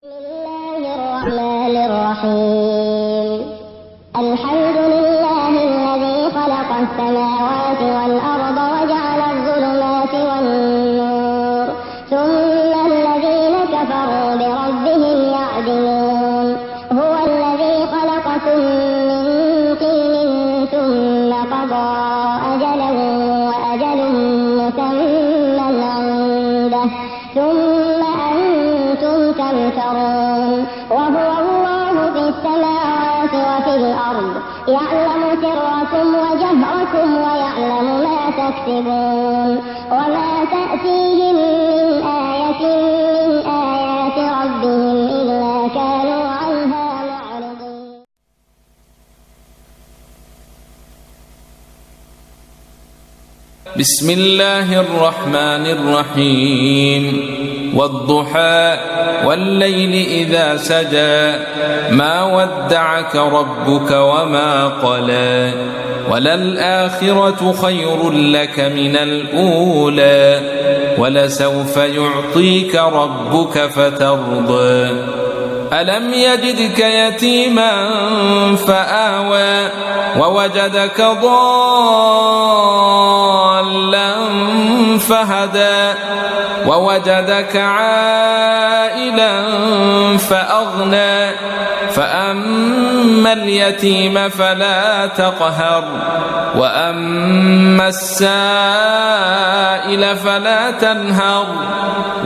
الله الرحمن الرحيم. الحمد لله الذي خلق السماوات والأرض وجعل الظلمات والنور ثم الذين كفروا بربهم يعدلون. هو الذي خلقكم من طين ثم قضى أجلا وأجل مسمى عنده ثم أنتم تمترون. وهو الله في السماوات وفي الأرض يعلم سركم وجهركم ويعلم ما تكسبون. وما تأتيهم من آية من آيات ربهم إلا كانوا عنها معرضين. بسم الله الرحمن الرحيم. والضحى والليل إذا سجى ما ودعك ربك وما قلى وللآخرة خير لك من الأولى ولسوف يعطيك ربك فترضى. ألم يجدك يتيما فآوى ووجدك ضالا فهدى ووجدك عائلا فأغنى فأما اليتيم فلا تقهر وأما السائل فلا تنهر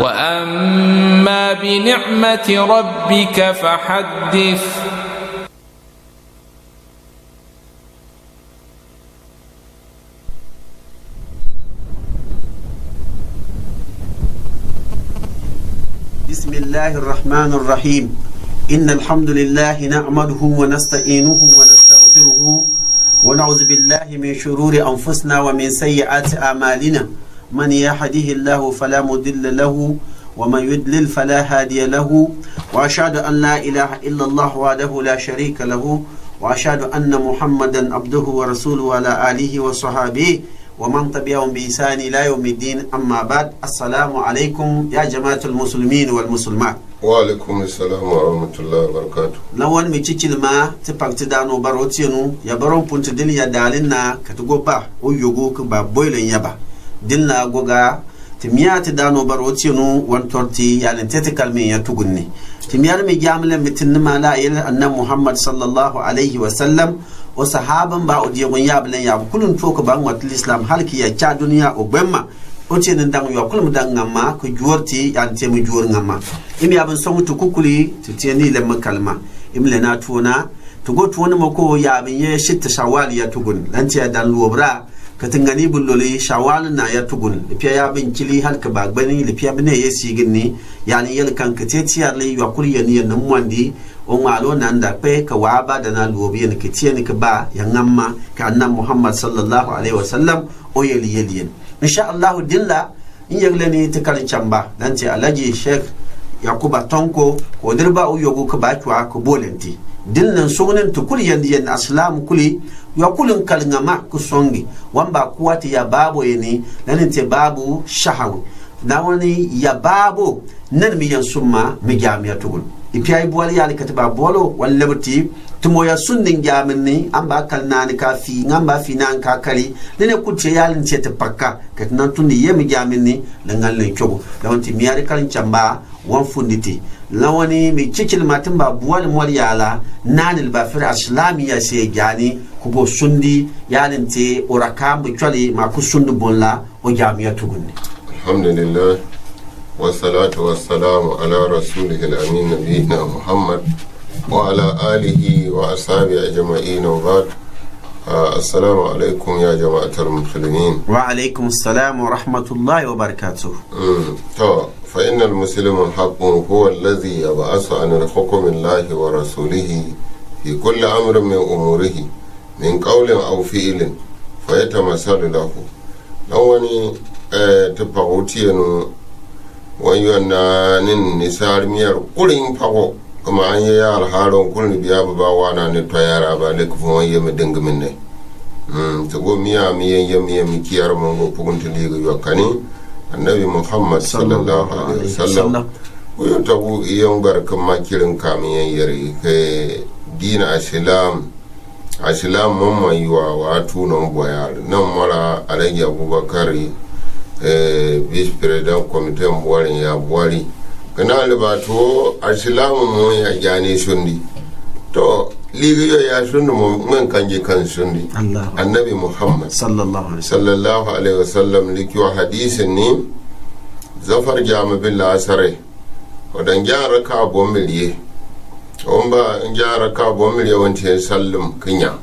وأما بنعمة ربك فحدث. بسم الله الرحمن الرحيم. إن الحمد لله نعمده ونستعينه ونستغفره ونعوذ بالله من شرور أنفسنا ومن سيئات أعمالنا. من يهده الله فلا مضل له ومن يضلل فلا هادي له وأشهد أن لا إله إلا الله وحده لا شريك له وأشهد أن محمدا عبده ورسوله وعلى آله وصحبه ومن تبعهم بإحسان إلى يوم الدين. أما بعد، السلام عليكم يا جماعة المسلمين والمسلمات. وعليكم السلام ورحمة الله وبركاته. لون ميتشيل ما تبقى تدانو باروتينو يا بارون بونت دل يا دالنا كتغوبا او يوغو كبا بويلن يبا دلنا غوغا تميا تدانو باروتينو وانتورتي يا لنتي كلمي يا تغني تميا مي جامل متن ما لا اله ان محمد صلى الله عليه وسلم وصحابا با وديون يابلن يا كلن توك بان وات الاسلام halki ya cha duniya obemma oce nan dan yo kulum dan ngamma ko juorti yan te mu juor ngamma imi abin son mutu kukuli titeni lemma kalma imle na tuna to go tuna mako ya abin ye shitta shawali ya tugun lan te dan luobra katangani bulloli shawal na ya tugun ipiya ya bin kili halka ba gbani lipiya bine ye sigini yani yel kan kateti ya le yo kuli yani nan mwandi o malo nan da pe ka waba da na luobi ne kitieni ka ba ya ngamma ka annabi Muhammad sallallahu alaihi wasallam o yeli yeli insha Allah dilla in yagle ni ta kalin chamba dan ce alaji sheikh yakuba tonko ko dirba u yogo ka ba kwa ko bolenti dillan sognen to kul yandi yan aslam kuli ya kulun kalngama ku songi wamba kuwati ya babo yeni nan te babu shahawi na wani ya babo nan mi yan summa mi jami'a tugul ipiai buwali ya likata bolo wallabti tumo ya sunnin jaminni an ba kalnani ka fi ngamba fi nan ka kali dene kuce yalin ce ta pakka kat nan tundi yemi jaminni langal len chogo lawanti miyari kalin chamba wan funditi lawani mi cikil matin ba buwal mol yala nanil ba fir islamiya se jani kubo sundi yalin te oraka mu chali ma ku sundu bonla o jamiya tugunni. Alhamdulillah والصلاة والسلام على رسوله الأمين نبينا محمد وعلى آله وأصحابه أجمعين وبعد. السلام عليكم يا جماعة المسلمين. وعليكم السلام ورحمة الله وبركاته. فإن المسلم الحق هو الذي يبعث عن الحكم الله ورسوله في كل أمر من أموره من قول أو فعل فيتمثل له. لوني تبغوتينو wayonna nin nisar miyar kurin fago kuma an yi alharon kurin biya ba wana ne to yara ba le kufun waye mu dingumin ne to go miya mi kiyar mun go pugun tili go yakani annabi Muhammad sallallahu alaihi wasallam kuyo tabu iyan barkan makirin kamin yare ke dina asilam mamma yiwa watu nan boyar nan mara alhaji abubakar vice president committee buwarin ya buwari kana libato asilamu mu ya gane sundi to ligiyo ya sundi mu men kanje kan sundi annabi muhammad sallallahu alaihi wasallam likiyo hadisin ni zafar jami billah asare wadan gyara ka bomiliye ba gyara ka bomiliye wance sallam kinya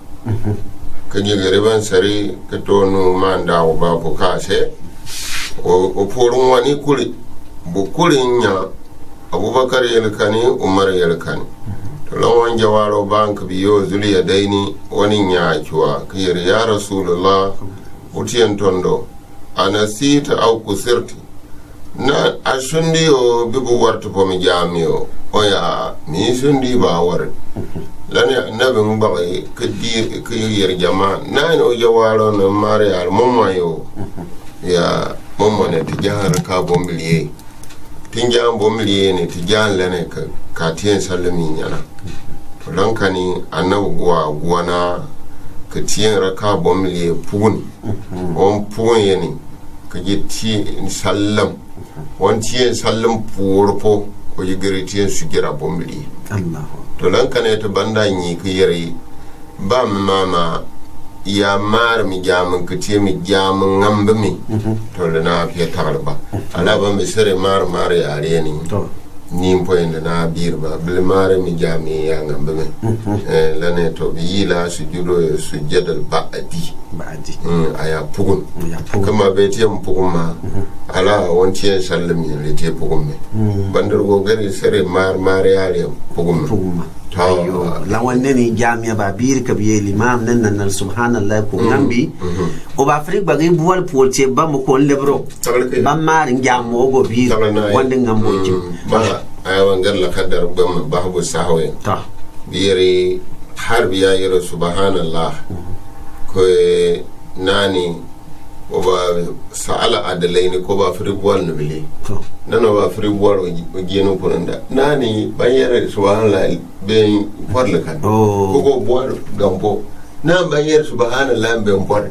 kaje gariban sare ka tonu man dawo ba ku kase o forun wani kuri bukurin ya abubakar yalkani umar yalkani to lawan jawaro bank biyo zuliya daini wani ya kiwa kiyar ya rasulullah utiyan tondo anasita au kusirti na ashundi o bibu wartu po mi jamiyo oya mi shundi ba war lani annabi mu bagai kadi kiyar jama na o jawaro na mariya mummayo ya mummane tijar ka bombiliye tinjan bomiliye ne tijan lane ka tiyan sallami yana don ka ni annabi guwana ka tiyan raka bomiliye pugun on pugun yani ka je tiyan sallam on tiyan sallam purpo ko yi gari tiyan su gira bomiliye to don ka ne ta banda yi ka yare ba mama ya mar mi jamin ka ce mi jamin ngambe mi to da na fiye tagarba ala ba mi sere mar yare ni ni mpoyin da na bir ba bil mar mi jami ya ngambe mi lane to bi la su judo su jadal ba'adi aya pugun kama be te pugun ma ala wonti en sallami le te pugun me bandar go gari sere mar yare pugun ma ayo lawan ne jami'a ba bir ka biye limam nan subhanallah ko ngambi o ba frik ba ngi buwal polce ba mo ko lebro ba marin jamo go bi wanda ngambo ji ba ayawan gar la kadar ba ba bu sahwe ta bire har biya yiro subhanallah ko nani o ba sa'ala adalaini ko ba frik buwal no bile nana ba frik buwal o geno ko nda nani bayere subhanallah ben forle kan ko boar gambo na bayer subhanallah ben bor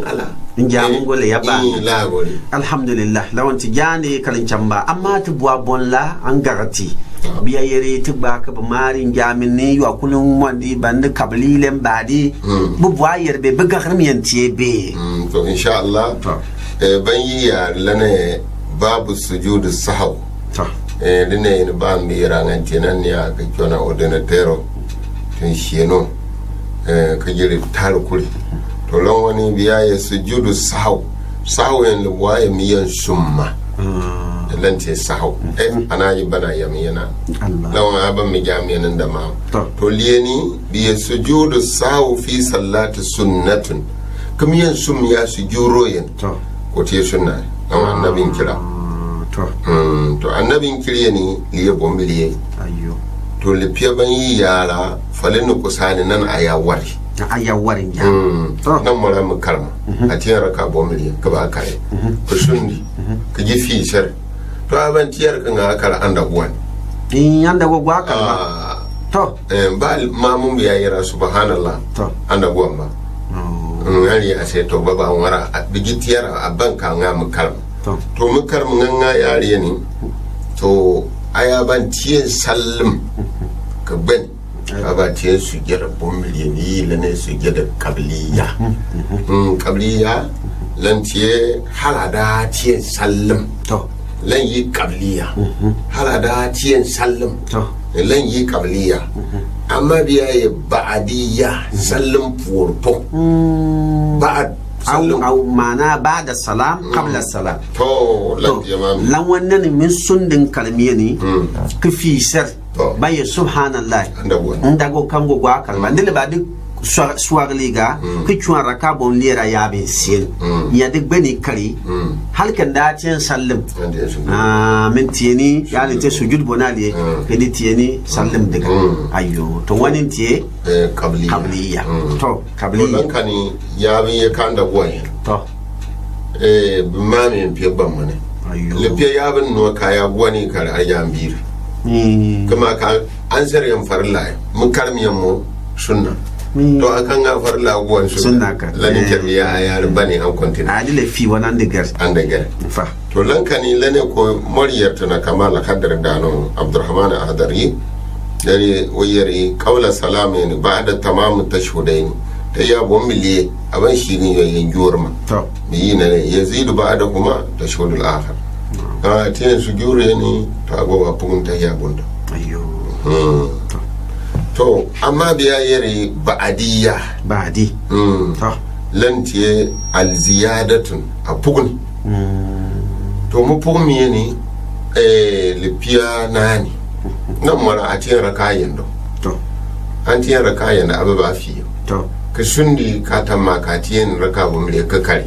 ala njamu gole yaba la gole alhamdulillah lawan tijani kalin chamba amma tu bua bonla an garati biya yere tibba ka ba mari njamin ne yo kulun wandi bande kablilen badi bu bua yerbe be garmiyan tiebe to insha Allah ban yi ya lane babu sujudu sahw dine ni ba mi ranan tinan ya ga jona ordinatero tun sheno ka jiri tar kuri to lon wani biya ya sujudu sahw en waye miyan summa lante sahw ana yi bana yamina lawan aban mi jami'an da ma to liyeni biya sujudu sahw fi sallati sunnatun kamiyan sum ya sujuro yen ko te sunna lawan annabin kira to annabin kiriye ne liye bombiliye to lifiya ban yi yara falin kusani nan ayawari ya nan mara mu karma a tiyar raka bombiliye ka ba kare ku sundi ka ji fishar to aban tiyar kan akar anda guwan in yanda go gwa kan ba to ba mamun biya yara subhanallah to anda guwan ba yari a sai to baba wara a bigitiyar a banka nga mu karma to mukar nganga yare ne to aya ban tiye sallim ka ben aba tiye su gera bombiliye ni lane su gera qabliya qabliya lan tiye halada tiye sallim to lan yi qabliya halada tiye sallim to lan yi qabliya amma biya ya ba'adiyya sallim furto ba'ad أو معناه بعد السلام قبل السلام تو لو wannan min sundin kalmiyani kifi sar baye subhanallah ndago kango gwa kalma ndile ba dik swagaliga kichwa raka bon lera ya bin sin ya dik bani kari halkan da cin sallim min tiyeni ya ne te sujud bonali kedi tiyeni sallim daga ayyo to wani tiye qabliya to qabliya dan kani ya bin ya kan da goyen to bimami fiye ban mane le piya ya ban no kaya gwani kar ayam bir kuma ka an saryan farla mun karmiyan mu sunna to akan ga farla gwan sunna ka lanin kermiya ayar bani an kontina ali le fi wannan digar an daga fa to lankani lane ko moriyar tana kamala kadar dano Abdurrahman Adari dare wayari qawla salamin ba'da tamam tashhudain ta ya bomile aban shi ne yayin jorma to mi ne yazidu ba'da kuma tashhudul akhar tin su jure ne to agoba pun ta ya bunda ayyo to amma biya yare ba'adi to lantiye alziyadatun a pugun to mu pugun mi ne lipiya nani nan mara a tiyan rakayen do to an tiyan rakayen da ababa fi to ka sundi ka tamma ka tiyan raka bu mure ka kare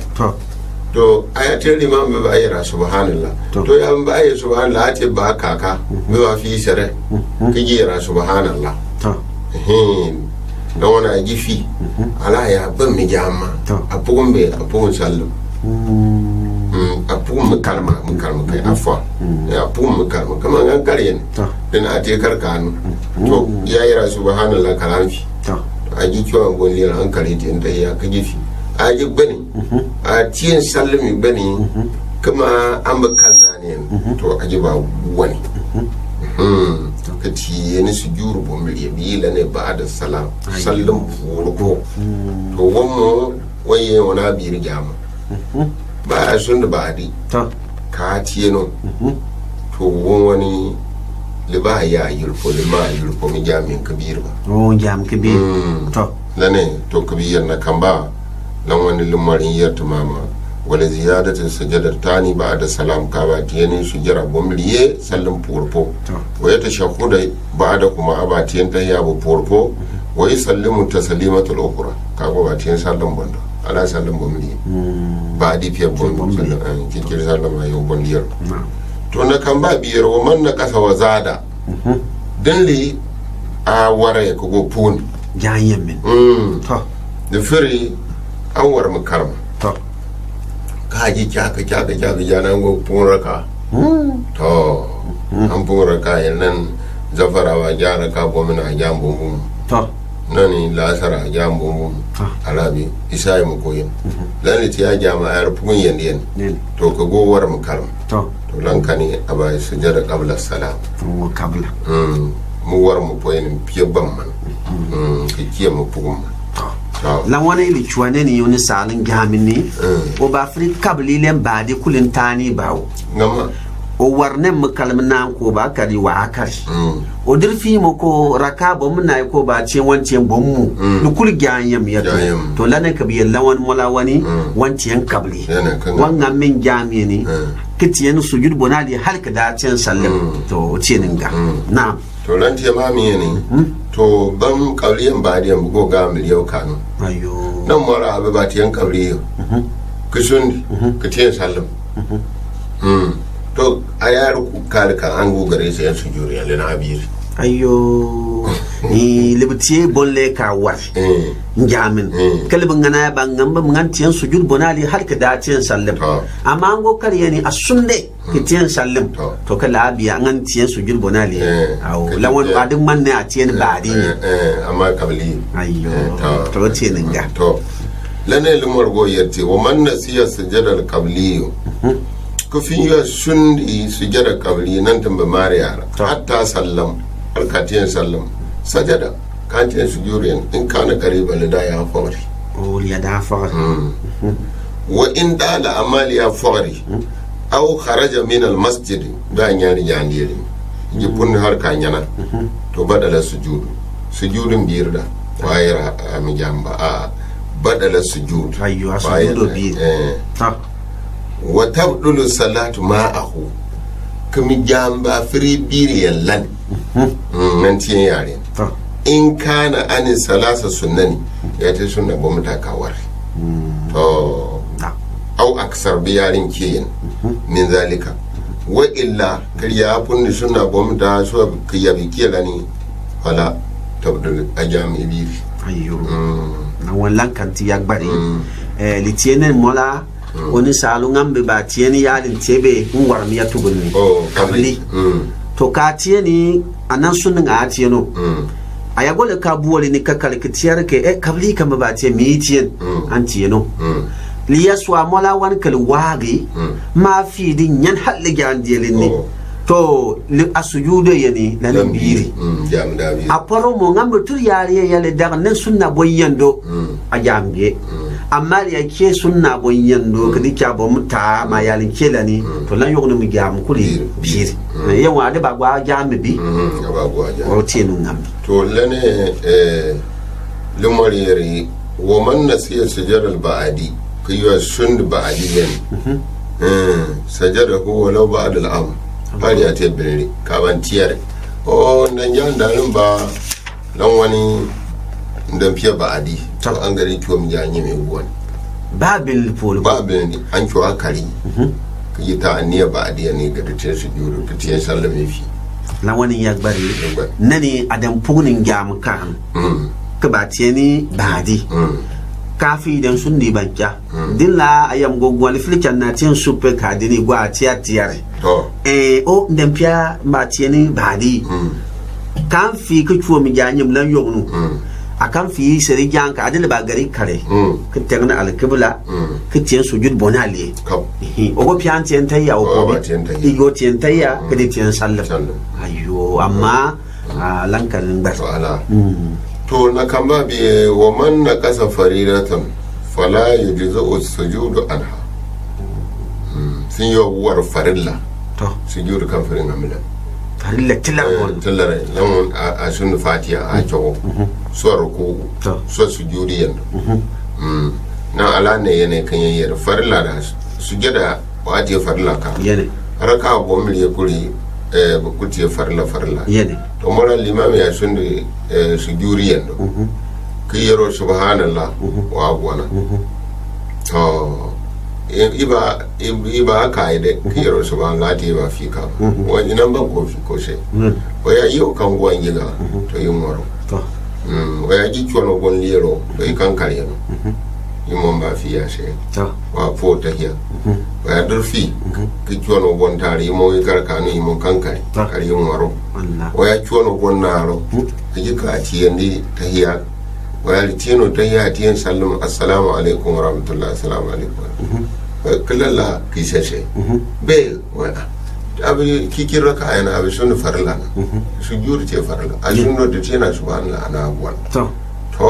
to ayatul imam ba ayira subhanallah to ya ba ayira subhanallah ate ba kaka ba fi sare ka gira subhanallah to da wani gifi ala ya ban mi jama a pugun be a pugun sallu a pugun kalma kai afwa ya pugun kalma kaman an kare ne din a te karkanu to ya yi subhanallah kalamfi to a ji kiwon goli an kare ta inda ya ka gifi a ji bane a tiyan sallami bane kuma an ba kalna ne to a ji ba wani ka tiye ni su juru bo mi bi la ne ba da salam sallam furko to wammo waye wana bi rigama ba sun da ba di to ka tiye no to wani liba ya yulfo lima yulfo mi jamin kabir ba jam kabir to lane to kabir na kamba lan wani limarin yarta mama wala ziyadatin sujadar tani ba da salam ka ba tiyani sujara bomliye sallan furfo wa ya tashahhuda ba da kuma abatiyan tayya bu furfo wa yusallimu taslimatul ukhra ka ba tiyan sallan bondo ala sallan bomliye ba di fiye bondo sallan kikir sallan ayo bondiyar to na kan ba biyar wa man na kasa wa zada dalli a wara ya ko pun janyen min to da firi an war mu karma to ka ji kyaka janan go pun raka to an pun raka nan zafarawa jara ka bomina jambo mu to nani lasara jambo mu arabi isai mu koyin dan ti ya jama ayar pun yen to ka go war mu karma to lankani aba sujada qabla salam mu qabla mu war mu poyin piye bamman ki kiye mu pugum lan wani ili chwane ni yoni salin gamin ni o ba fri kabli len baadi kulin tani bawo ngama o warne mu kalmna ko ba kari wa akari o dirfi mu ko rakabo mun nay ko ba ce wance bommu du kul ganyam ya to lanan kabiyan lawan mola wani wance kabli wannan min jami ni kitiyen sujud bonali halka da cin sallim to cininga na to lan te mami ne to ban kauliyan badiyan bugo ga miliyo kanu ayo nan mara abu ba tiyan kauliyo kusun kitiyen sallim to ayar ku kalka an gogare sai su juriya lena abir ayo ni libtiye bolle ka war njamin kalbin ngana bangam bam ngantiyan sujud bonali halka da tiyan sallim amma an go kare ni asunde kitiyan sallim to kala biya ngantiyan sujud bonali aw lawan badin man ne a tiyan badi amma kabli ayo to tiyan nga to lane lumar go yarte wa man nasiya sujadal qabliyo kufin ya sundi sujada qabli nan tamba mariya hatta sallam alkatiyan sallam sajada kantiyan sujuriyan in kana qariban da ya fawri o ya da fawri wa in dala amali ya fawri aw kharaja min al masjid da nyari yandiri jipun har kanyana to badala sujudun birda wayra am jamba a badala sujud ayyo sujudu bi ta wa tabdulu salatu ma'ahu kami jamba firi biri yallan nan tiyan yare in kana ani salasa sunnani ya ta sunna bo mata kawar to au aksar bi yarin kiyin min zalika wa illa kariya funni sunna bo mata so kiya bi kiyani wala tabdulu ajami biri ayyo na wallan kanti yagbari litiyenen mola woni salu ngambe ba tieni yalin tebe ngwar mi yatugunni kabli to ka tieni anan sunnin a tieno aya gole ka buwali ni ka kalkitiyar ke kabli kama ba tie mi tien an tieno liya swa mola wan kal wagi ma fi din yan halle gan dielin ni to li asujudo yani la biri a paro mo ngambe tur yare yale daga nan sunna boyendo a jamge amma ya ke sunna boyendo kadi kya bo muta ma yalin kelani to lan yogno mi jam kuri biri yawa de bagwa jambe bi o tinu ngambe to lane lumari yari wa man nasiya sujud al ba'di kiyo sund ba'di yan sajadahu walau ba'd al amr bari a tebiri kaban tiyar o nan yan dalin ba lan wani dan fiye ba adi to an gari kiwo mi janye mai guwan babil polo babil an kiwo akari yi ta aniya ba adi ne ga tace su juro tace sallame fi lan wani ya gbari nani adam pugnin jam kan ka ba tiyani ba adi kafi dan sunni banka dilla ayam gogwal filikan na tin supe kadini gwa tiyare o ndem pia matieni badi kan fi ku chuo mi janyim lan yognu akan fi seri janka adil ba gari kare ku tegna al qibla ku tien sujud bonali o go pian tien tayya o ko bi go tien tayya ku di tien sallam ayo amma lan kan ba to na kamba bi wa man na kasa faridatan fala yujzu sujudu anha sun yi war farilla sujudu kan farin amila farilla tilare lamun a sunu fatiha a jawo so ruku so sujudi yan na ala ne yana kan yayyar farilla da sujada wati farilla ka yana raka bo mil yakuri bukuti farilla yana to mara limami ya sunu sujudi yan kiyaro subhanallah wa abwana to iba aka yi da kiyar su ba lati ba fi ka wani nan ban ko sai waya yi kan gwan giga to yin waro waya ji kyono gon lero to yi kan kare no yi mon ba fi ya sai wa po ta hiya waya durfi ki kyono gon tare yi mo yi karkanu yi mon kan kare kare yin waro waya kyono gon naro ji ka ti yandi ta hiya waya litino ta hiya tiyan sallam assalamu alaikum wa rahmatullahi assalamu alaikum kalalla kisase be wala abi kikir raka ayana abi sunu farla su juri ce farla a sunu da ce na subhanallah ana abuwan to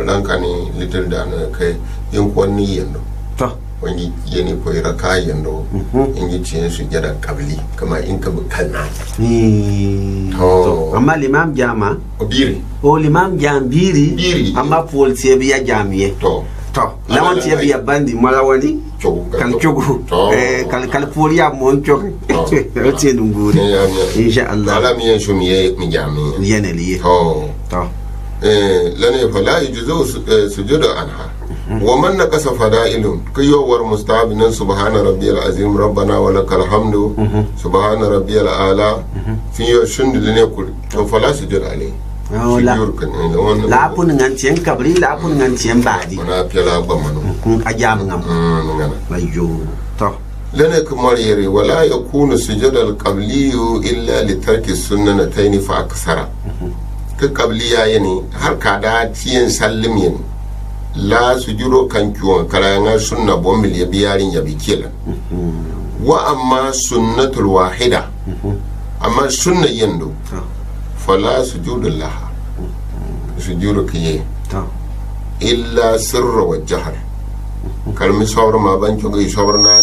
lankani little da na kai yin kwanni yando to wani yeni ko raka yando in yi ce su jada kabli kama in ka bukanna to amma limam jama biri o limam jam biri amma pol ce biya jamiye to lawan tiya biya bandi malawani kal chogu kal polia mon chog rotie nguri insha Allah ala mi yensho mi jami yeneli to lane fala yujzu sujudu anha wa man naqasa fada'ilun kayo war mustahabinan subhana rabbiyal azim rabbana wa lakal hamdu subhana rabbiyal ala fi yashund lane kul to fala sujudu alayhi lapun ngancien kabri lapun ngancien badi ona pela bamano ajam ngam ayo to lana kamar yare wala yakunu sujud al-qabli illa li tarki sunnatayn fa aksara ka qabliya yani har kada tiyan sallim yani la sujuro kan kiwon karanga sunna bombil ya biyarin ya bikila wa amma sunnatul wahida amma sunna yando fala sujudu laha sujudu kiye illa sirra wa jahar kalmi sawar ma ban cogai sawar na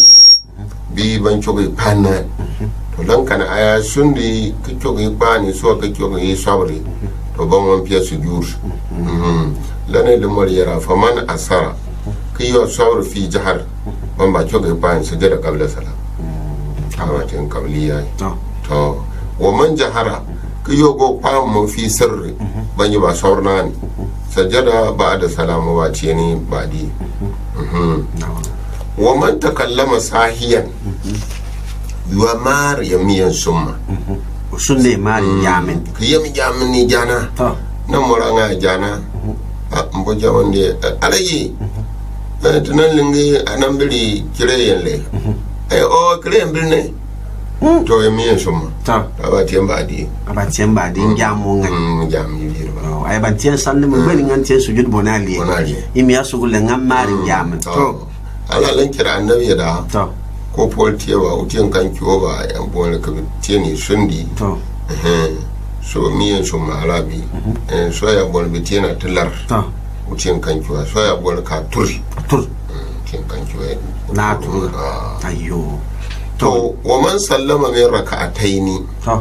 bi ban cogai panna to dan kana aya sundi ki cogai pani so ka cogai sawri to ban wan fiya sujud lane lumar yara faman asara kiyo sawr fi jahar ban ba cogai pani sujada qabla salam awatin qabliya to wa man jahara kiyo go kwa mu fi sirri ban yi ba saurna ne sajada ba da salamu ba ce ni ba di wa man takallama sahiyan yuwa mar yamiyan summa sunne mar yamin kiyam yamin ni jana nan muranga jana mbo jawande alayi tunan lingi anan biri kireyen le o kireyen birne to ya miyan summa ta ba tiyan ba di abatiyan ba din jamu ngan jam yi bir ba ay bantiyan sallim bari ngan tiyan sujud bonali imi ya sugul ngam mari jam to ala lan kira annabi da to ko pol tiyawa utiyan kan kiwo ba yan bon ka tiyani sundi to so miyan summa arabi so ya bon bi tiyana tilar to utiyan kan kiwa so ya bon ka turi utiyan kan kiwa na turu ayyo to wa man sallama min raka'ataini to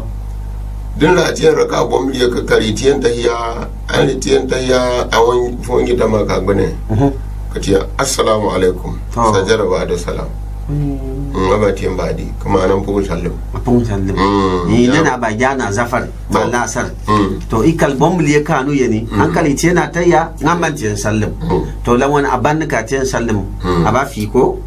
din ratiyan raka bombi ka kari tiyan tahiya an tiyan tahiya a wani da maka gane ka ce assalamu alaikum sajara ba da salam ba tiyan ba di kuma nan fugu sallim ni nana ba jana zafar ba lasar to ikal bombi ya kanu yani an kali tiyan na tahiya ngamman tiyan sallim to lawan aban ka tiyan sallim aba fiko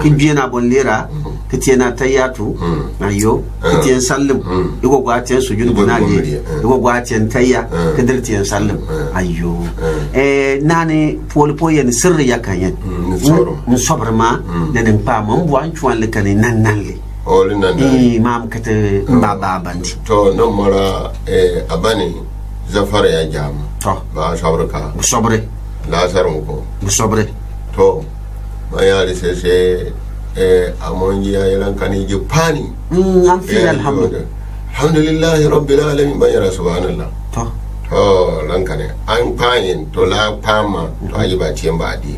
ki biya na bon lera ki tiyan na tahiya to ayo ki tiyan sallim iko gwa tiyan sujud bunali iko gwa tiyan tahiya kidir tiyan sallim ayo nani polpo yani sirri yakan ni sobr ma da nin pa mun buwan chuan le kan nan le oli nan mam kate baba bandi to nan mara abani zafara ya jam to ba sabraka sobre lasar ko sobre to bayari sai amon ya yaran kani ji pani an fi alhamdulillah rabbil alamin bayara subhanallah to lanka ne an fayin to la fama to ayi ba ciyan ba di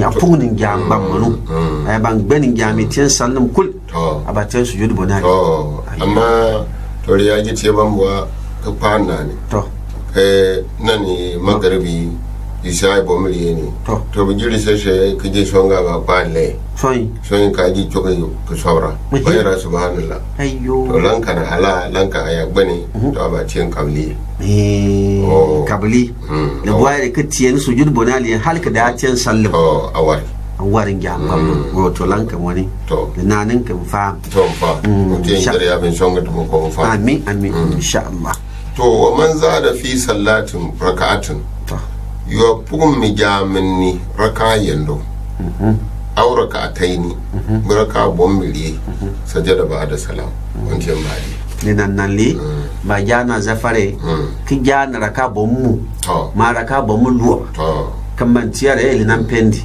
a fungunin jam ban manu ay ban benin jami tiyan sallam kul to abatan sujud bonari to amma to ya ji ce ban buwa ka fana ne to nani magharibi isa bomri ne to bijiri sai ka je shonga ba kwalle soyin ka ji to ka saura bayara subhanallah ayyo to lanka na ala lanka aya bane to ba ciyan kabli kabli da buwaye ka tiyan sujud bonali halka da tiyan sallim awarin jam kablo to lanka wani to nanin kan fa to fa mutin gare ya bin shonga to ko fa amin insha Allah to wa man zada fi sallatin raka'atin yo pugum mi jaminni raka yendo aw raka'ataini raka bombili sajada ba da salam wancan bari ne nan le ba jana zafare ki jana raka bommu ma raka bommu luwa kan man tiyar ele nan pendi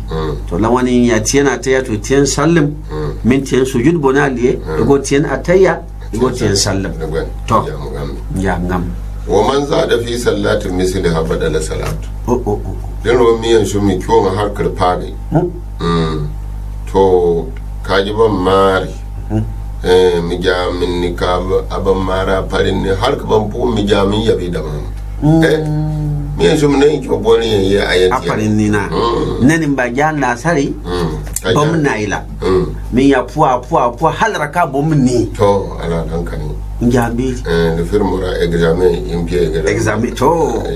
to lawani ya tiyana taya to tiyan sallim min tiyan sujud bonali go tiyan ataya go tiyan sallim to ya ngam wa man zada fi sallatin misli habada la salat din romiyan shi mi kyau ga harkar fari to kaji ban mari mi jamin ni ka aban mara farin ne har ka ban fu mi jamin yabi da mam mi yanzu mun yi ko boni ya ayati farin ni na nanin ba jan na sari bom na ila mi ya puwa halra ka bom ni to ala dan kan njabi le firmora examen impie examen to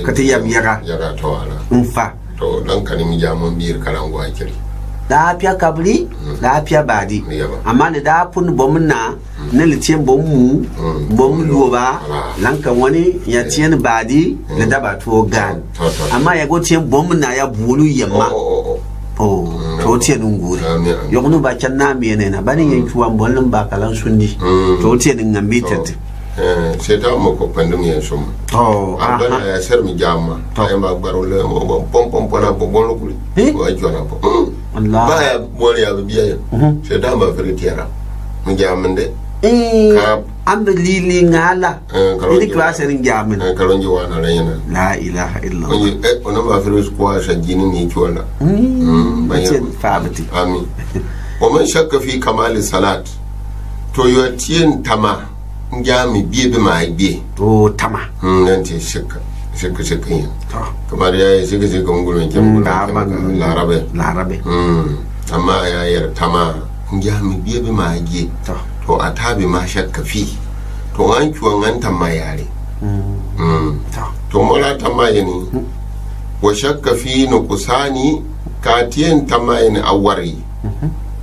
kati yaga to ala mfa to dan kan mi jamon bir karango akiri da fiya kabli da fiya badi amma da fun bomna na litien bommu bom luwa lanka wani ya tien badi da daba to gan amma ya go tien bomna ya bulu yamma to tien nguri yognu ba can na mene na bani yan tuwan bollin ba kalan sundi to tien ngambi tete sai ta mu ko pandum yan sum to abana ya ser mi jamma ay ma barole mo pom pona bo bolu kuli ko ajona bo Allah ba ya bol ya biya sai da ba fere tiyara mu jamman de ka an da lili ngala ni klaserin jamin karon ji wana rayana la ilaha illa Allah ona ba fere ko sha jinin ni kiwala bayan fa'abati amin wa man shakka fi kamali salat to yo tien tama njami biye ma biye to tama nan ce shakka yin kamar ya yi shiga ngulun kin larabe amma ya yar tama njami biye ma biye to atabi ma shakka fi to an kiwon an tamma yare to mala tamma yani wa shakka fi nuqsani katiyan tamma yani awari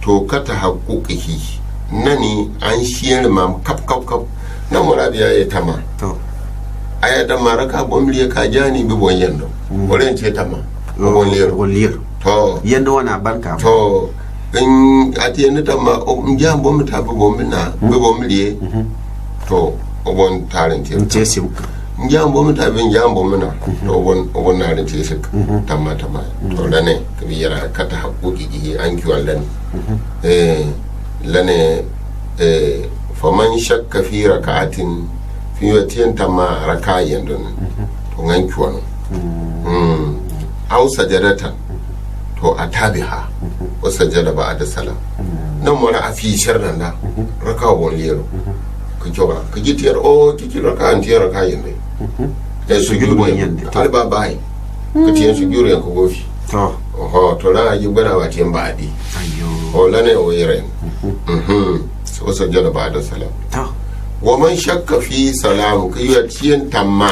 to kata haƙuƙihi nani an shiyar mam kap nan mura biya ya tama aya da maraka bomliye ka jani bi bon yendo oren ce tama bon lero to yanda wana banka to in ati yanda tamma njam bom ta bom na be bom liye to obon tarin te ce sim njam bom ta be njam bom na to obon na rin te sik tamma to lane kabi yara kata hakuki gi an kiwal dan lane faman shakka fi raka'atin fi watiyan tamma rakayan don to ngan kiwal aw sajadatan to atabiha wa sajada ba'da salam nan mara afi sharran da raka won lero ka joga ka gitiyar o kiki raka an tiyar raka yende ya sujud bon yende talba bai ka tiyan sujud ya ko gofi to to la yi bana wa tiyan ba'di ayyo o lane o yeren so sajada ba'da salam to wa man shakka fi salam ka yi tiyan tamma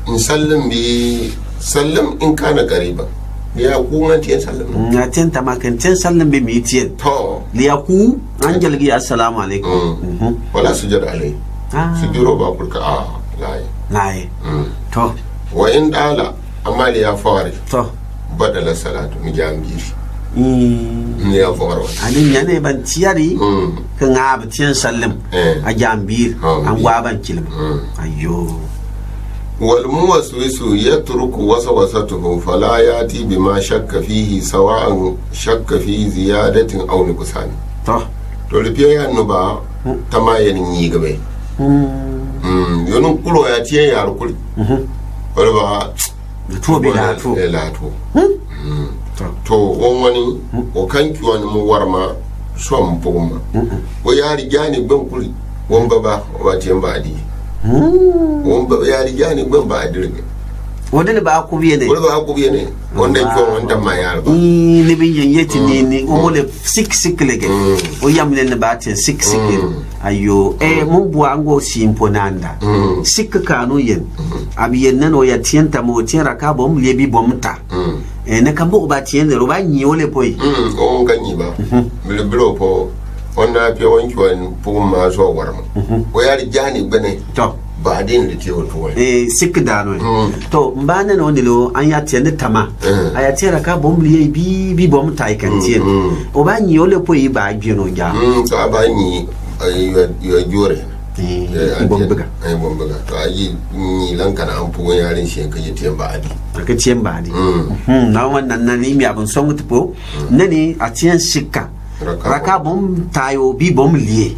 in sallam in kana qariban ya ku an tiyan sallam na tiyan tamma kan tiyan sallam be mi tiyan to liya ku an jalgi assalamu alaikum wala sujada alai sujuro ba kurka a laye to wa in dala amma li ya fari to badala salatu mi jambiri ne ya fara adin yana ban tiyari kan ab tiyan sallam a jambir an gwaban kilma ayyo wal muwaswisu yatruku waswasatuhu fala yati bima shakka fihi sawa'an shakka fi ziyadatin aw nuqsan to lipiya ya nuba tamayen yi gabe yonun kulo ya tiye yar kul wala ba to bi da to to won wani o kanki wani mu warma som poma o yari gani ban kuli won baba o ba tiyan ba di won baba yari gani ban ba adirge wanda ba ku biye ne wanda ba ku biye ne wanda ko wanda ma yar ba ni bin yanyeti ni o mole sik lege o yamne ne ba tin sik ayo mun buwa ngo simponanda sik kanu yen abiyen nan o ya tienta mo tiara ka bom lebi bomta ne kambo ba tien ro ba nyi ole poi o ganyi ba bilbilo po wanda pe wanki wan pum ma so warma o yari jani bane to ba din da ke wato sik dano to mbana no ndilo an ya tiende tama aya tiara ka bom liye bi bom tai kan tien o ba nyi ole poi ba gino ja to ba nyi yo jore bombuga to ayi ni lankana an fugon yarin shi ka yi tiyan ba adi ka tiyan ba adi na wannan nan ni mi abun son mutupo nani a tiyan shikka raka bom tayo bi bom liye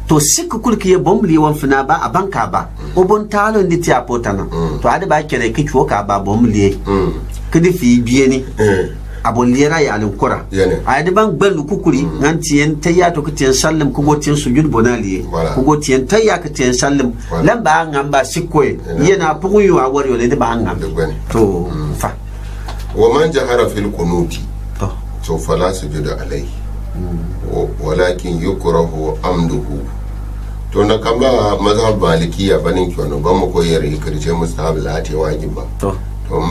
to sikku kulki ye bom liye wan fina ba abanka ba o bon talo ndi ti apotana to ade ba kere ki chuo ka ba bom liye kidi fi biye ni abon liyara ya alin kura ade ban gbelu kukuri nan tiyen tayya to kitiyen sallam ko gotiyen sujud bonaliye ko gotiyen tayya kitiyen sallam lamba ngamba sikkoy yana puguyu a wari ole de ba ngam to fa wa man jahara fil qunuti to fala sujuda alayhi walakin yukrahu amduhu to na kamba mazhab malikiya banin kyono ba mu koyar kirce mustahab la te wajib ba to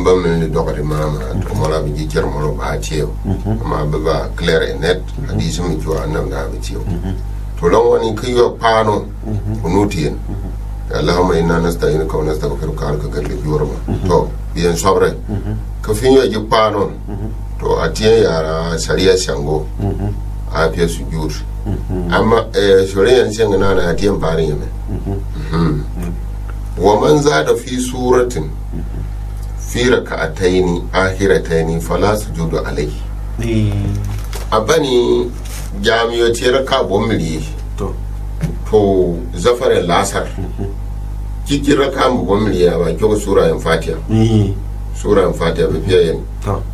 ban min da dokar mama to mala bi jikir mo ba ce amma ba clear and net hadisi mu kyo annab da ba ce to lan wani kiyo pano kunuti Allahumma inna nasta'inuka wa nastaghfiruka alka galli yorma to biyan sabre kafin ya ji pano to atiye yara sariya shango a fiye su juri amma shari'an shan na na atiyan farin yame wa man za da fi suratin fi raka'ataini akhirataini fala sujudu alayhi abani jami'o ce raka bomiri to zafarin lasar kiki raka bomiri ya ba kyau sura yin fatiha sura fatiha be fiye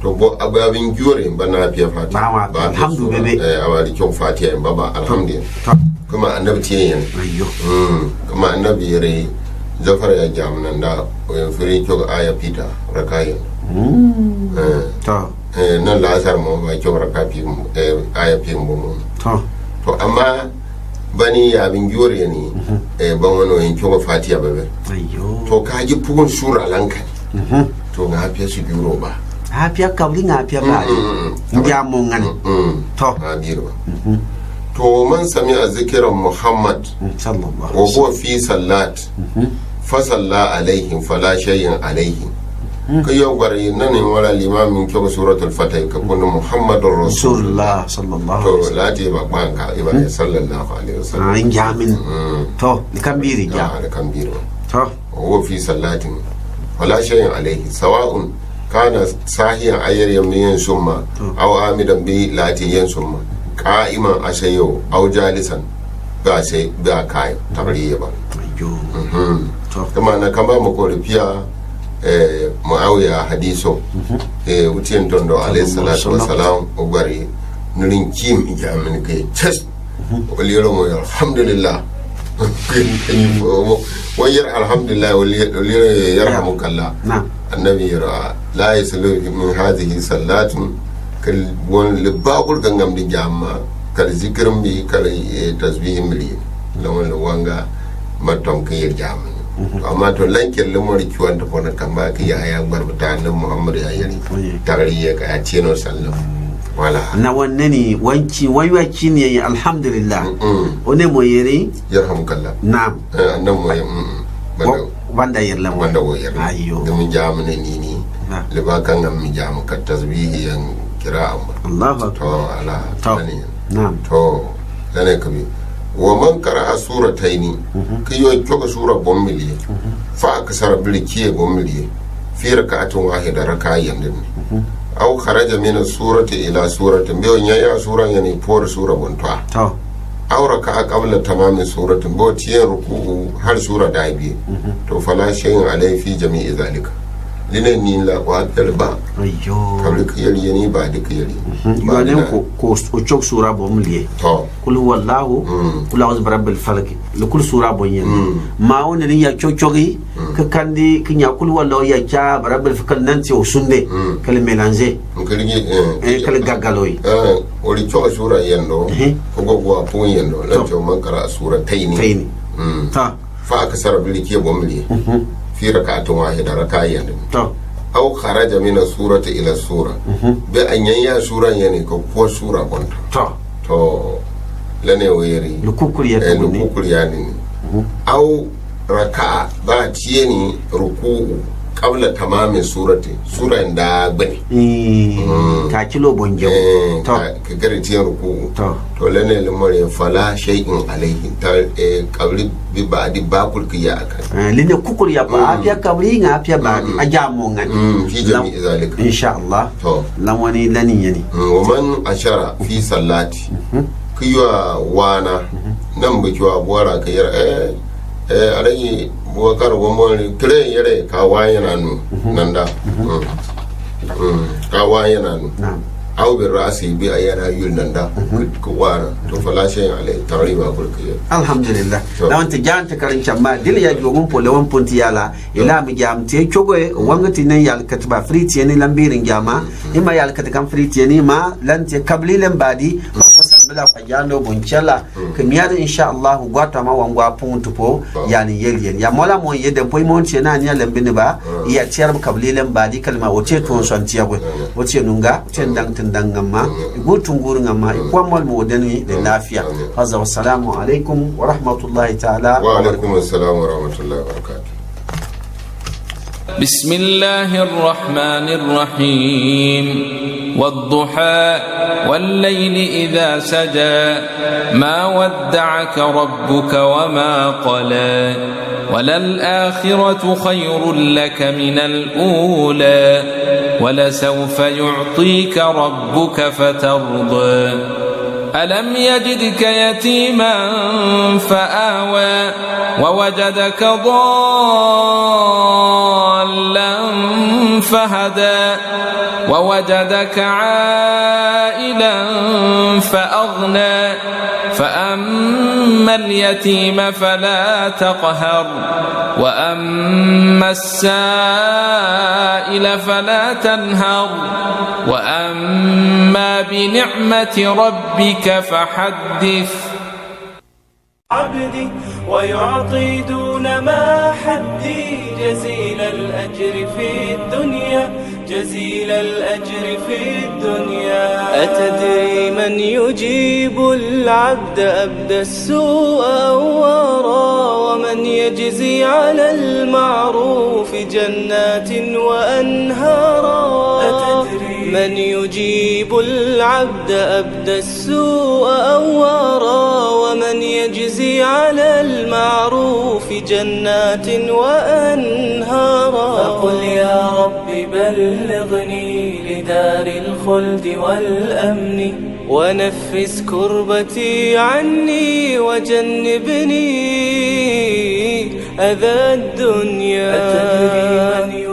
to bo ababin jure bana fiye fatiha ba alhamdulillah awali kyau fatiha in baba alhamdulillah kuma annabi tiye yin kuma annabi yare zafar ya jamnan da oyin firi kyau aya pita rakayin nan lasar mu ba kyau rakafi aya fi mu to amma bani ya bin jure ne ban wani oyin kyau fatiha babe to kaji pugun sura lanka to nga hapia su biro ba hapia kabli nga hapia ba ndia mongane to biro to man sami azkiran muhammad sallallahu wa huwa fi sallat fa salla alaihi fala shay'in alaihi ka yo gwari nan ne wala limamin ko suratul fatih ka kun muhammadur rasulullah sallallahu to lati ba banka iba sallallahu alaihi wasallam an jamin to likambiri ja likambiri to wa fi sallatin wala shay'in alaihi sawa'un kana sahiyan ayyar yamin summa aw amidan bi lati yan summa qa'iman ashayo aw jalisan ba sai ba kai tabriya ba to kuma na kama mu ko rufiya muawiya hadiso wucin tondo alayhi salatu wassalam o bari nurin kim jamin ke chest waliyaro mo alhamdulillah wayar alhamdulillah waliyaro yarhamukallah annabi yara la yaslu min hadhihi salatun kal won libaqul gangam di jamma kal zikrum bi kal tasbih mili lawan wanga maton ke jamma amma to lankin lumar kiwon ta kona kamba ka ya barbata nan muhammad ya yari tarihi ka ya ce no sallam wala na wanne ne wanki waiwaki ne alhamdulillah one mo yeri yarhamukallah na'am nan mo banda yerla mo banda wo yerla ayo da mun jamu ne ni libakan nan mun jamu ka tasbihi yan kira amma Allahu to ala tani na'am to dane kabi wa man qara'a surataini kiyo kyoga sura bommili fa aksara bilkiye bommili fi rak'atin wahida rak'ayan din aw kharaja min surati ila suratin biyo ya suran yani por sura bonta to aw raka'a qabla tamami suratin bo tiyan ruku'u har sura da bi to fala shay'in alai fi jami'i zalika linen ni la wa ba ayyo kabri kiyari yani ba duka yari ba ne ko chok sura bommili to kul huwallahu kul a'udhu birabbil falaq kul sura bonyen ma woni ni ya chochogi ka kandi kinya kul huwallahu ya cha birabbil falaq nan ti o sunde kal mélanger kal gagaloy ori cho sura yendo ko go pon yendo la cho man kara sura tayni ta fa aka sarabili ke bommili fi rak'atin wahida rak'ayan to aw kharaja min surati ila sura bi an yanya sura yani ko sura bonta to lane wayri lukukuriya to ne lukukuriya ne aw raka'a ba tiyeni ruku'u qabla tamamin surati sura da bane ka kilo bonje to ka gari tiyan ruku'u to lane lamare fala shay'in alayhi ta qabli bi ba'di bakul kiya akan lene kukuriya ba afiya kabri nga afiya ba ajamo ngani fi jami'i zalika insha Allah to lamani lani yani wa man ashara fi sallati kiwa wana nan bi kiwa buwara kayar alayi buwakar gomon kire yare ka wayana nu nanda ka wayana nu aw bi rasi bi ayana yul nanda ko wana to falashe alai tariba kulkiya alhamdulillah lawan ta janta karin chamma dil ya jogun pole wan ponti yala ila mi jam te chogo wangati nan yal katba friti ne lambirin jama ima yal katkan friti ne ma lan te kablilan badi ba ko sabila fa jando bonchela kemiya insha Allah gwata ma wangwa puntu po yani yelyen ya mola mo yede poy mon chena nya lambini ba ya tiyar kablilan badi kalma wote to son tiyago wote nunga tendang dangama gutun gurin amma ikwamal mu wadani da lafiya hazza wassalamu alaikum wa rahmatullahi ta'ala wa alaikum assalam wa rahmatullahi wa barakatuh بسم الله الرحمن الرحيم والضحى والليل إذا سجى ما ودعك ربك وما قلى وللآخرة خير لك من الأولى ولسوف يعطيك ربك فترضى ألم يجدك يتيما فآوى ووجدك ضالا فهدى ووجدك عائلا فأغنى فأما اليتيم فلا تقهر وأما السائل فلا تنهر وأما بنعمة ربك فحدث عبدي ويعطي دون ما حدي جزيل الأجر في الدنيا جزيل الأجر في الدنيا أتدري من يجيب العبد أبدى السوء أوارا ومن يجزي على المعروف جنات وأنهارا. من يجيب العبد أبدى السوء أوارا، ومن يجزي على المعروف جنات وأنهارا. فقل يا رب بلغني لدار الخلد والأمن، ونفس كربتي عني وجنبني أذى الدنيا. أتدري من